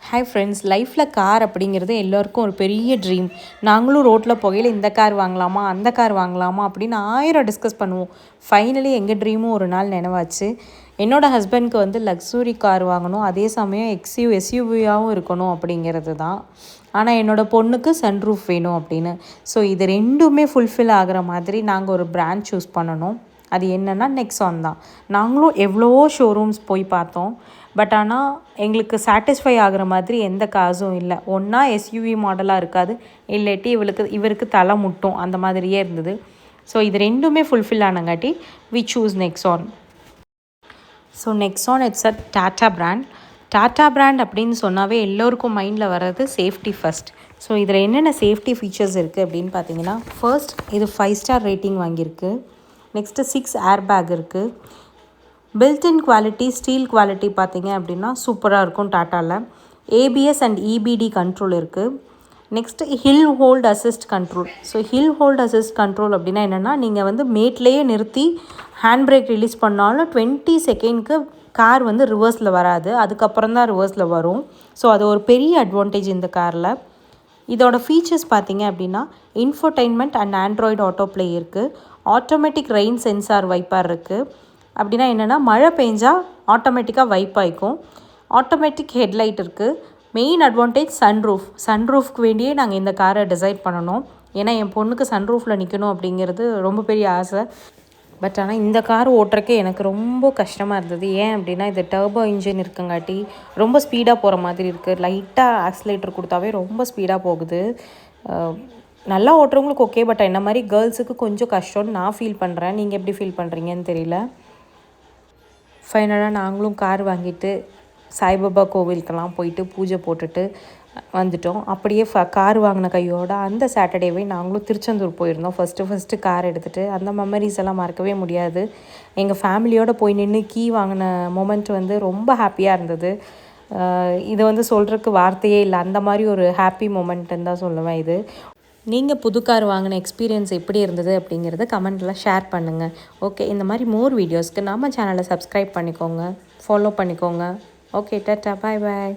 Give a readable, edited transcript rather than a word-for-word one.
Hi friends, லைஃப்பில் car அப்படிங்கிறது எல்லோருக்கும் ஒரு பெரிய ட்ரீம். நாங்களும் ரோட்டில் போகையில் இந்த கார் வாங்கலாமா, அந்த கார் வாங்கலாமா அப்படின்னு 1000 டிஸ்கஸ் பண்ணுவோம். ஃபைனலி எங்கள் ட்ரீமும் ஒரு நாள் நினைவாச்சு. என்னோடய ஹஸ்பண்ட்க்கு வந்து லக்ஸுரி கார் வாங்கணும், அதே சமயம் எஸ்யூவியாகவும் இருக்கணும் அப்படிங்கிறது தான். ஆனால் என்னோடய பொண்ணுக்கு சன்ரூஃப் வேணும் அப்படின்னு. ஸோ இது ரெண்டுமே ஃபுல்ஃபில் ஆகிற மாதிரி நாங்கள் ஒரு பிராண்ட் சூஸ் பண்ணணும். அது என்னென்னா நெக்ஸான் தான். நாங்களும் எவ்வளவோ ஷோரூம்ஸ் போய் பார்த்தோம். பட் ஆனால் எங்களுக்கு சாட்டிஸ்ஃபை ஆகிற மாதிரி எந்த காசும் இல்லை. ஒன்றா எஸ்யூவி மாடலாக இருக்காது, இல்லாட்டி இவருக்கு தலை முட்டும், அந்த மாதிரியே இருந்தது. ஸோ இது ரெண்டுமே ஃபுல்ஃபில் ஆனங்காட்டி we choose Nexon. So Nexon it's a Tata brand. Tata brand அப்படின்னு சொன்னாவே எல்லோருக்கும் மைண்டில் வர்றது சேஃப்டி ஃபஸ்ட். ஸோ இதில் என்னென்ன சேஃப்டி ஃபீச்சர்ஸ் இருக்குது அப்படின்னு பார்த்தீங்கன்னா, ஃபர்ஸ்ட் இது 5 ஸ்டார் ரேட்டிங் வாங்கியிருக்கு. நெக்ஸ்ட்டு 6 ஏர் பேக் இருக்குது. பில்ட்இன் குவாலிட்டி, ஸ்டீல் குவாலிட்டி பார்த்திங்க அப்படின்னா சூப்பராக இருக்கும் டாட்டாவில். ஏபிஎஸ் அண்ட் இபிடி கண்ட்ரோல் இருக்குது. Next hill hold assist control. So hill hold assist control அப்படின்னா என்னென்னா, நீங்கள் வந்து மேட்லேயே நிறுத்தி ஹேண்ட் பிரேக் ரிலீஸ் பண்ணாலும் 20 செகண்ட்க்கு கார் வந்து ரிவர்ஸில் வராது, அதுக்கப்புறம் தான் ரிவர்ஸில் வரும். ஸோ அது ஒரு பெரிய அட்வான்டேஜ் இந்த காரில். இதோட ஃபீச்சர்ஸ் பார்த்திங்க அப்படின்னா, infotainment and Android auto play இருக்குது. ஆட்டோமேட்டிக் ரெயின் சென்சார் வைப்பர் இருக்குது. அப்படின்னா என்னென்னா, மழை பெஞ்சால் ஆட்டோமேட்டிக்காக வைப் ஆகிக்கும். ஆட்டோமேட்டிக் ஹெட்லைட் இருக்குது. மெயின் அட்வான்டேஜ் சன்ரூஃப்க்கு வேண்டியே நாங்கள் இந்த காரை டிசைட் பண்ணணும். ஏன்னா என் பொண்ணுக்கு சன்ரூஃபில் நிற்கணும் அப்படிங்கிறது ரொம்ப பெரிய ஆசை. பட் ஆனால் இந்த கார் ஓட்டுறக்கே எனக்கு ரொம்ப கஷ்டமாக இருந்தது. ஏன் அப்படின்னா, இது டர்போ இன்ஜின் இருக்குங்காட்டி ரொம்ப ஸ்பீடாக போகிற மாதிரி இருக்குது. லைட்டாக ஆக்சிலேட்டர் கொடுத்தாவே ரொம்ப ஸ்பீடாக போகுது. நல்லா ஓட்டுறவங்களுக்கு ஓகே, பட் என்ன மாதிரி கேர்ள்ஸுக்கு கொஞ்சம் கஷ்டம்னு நான் ஃபீல் பண்ணுறேன். நீங்கள் எப்படி ஃபீல் பண்ணுறீங்கன்னு தெரியல. ஃபைனலாக நாங்களும் கார் வாங்கிட்டு சாய்பாபா கோவிலுக்கெல்லாம் போயிட்டு பூஜை போட்டுட்டு வந்துட்டோம். அப்படியே கார் வாங்கின கையோடு அந்த சாட்டர்டேவே நாங்களும் திருச்செந்தூர் போயிருந்தோம். ஃபஸ்ட்டு கார் எடுத்துகிட்டு அந்த மெமரிஸ் எல்லாம் மறக்கவே முடியாது. எங்கள் ஃபேமிலியோடு போய் நின்று கீ வாங்கின மொமெண்ட் வந்து ரொம்ப ஹாப்பியாக இருந்தது. இதை வந்து சொல்கிறதுக்கு வார்த்தையே இல்லை, அந்த மாதிரி ஒரு ஹாப்பி மொமெண்ட்டுன்னு தான் சொல்லுவேன் இது. நீங்கள் புது கார் வாங்கின எக்ஸ்பீரியன்ஸ் எப்படி இருந்தது அப்படிங்கிறத கமெண்ட்டில் ஷேர் பண்ணுங்கள். ஓகே, இந்த மாதிரி மோர் வீடியோஸ்க்கு நம்ம சேனலை சப்ஸ்கிரைப் பண்ணிக்கோங்க, ஃபாலோ பண்ணிக்கோங்க. ஓகே, டாட்டா, பாய் பாய்.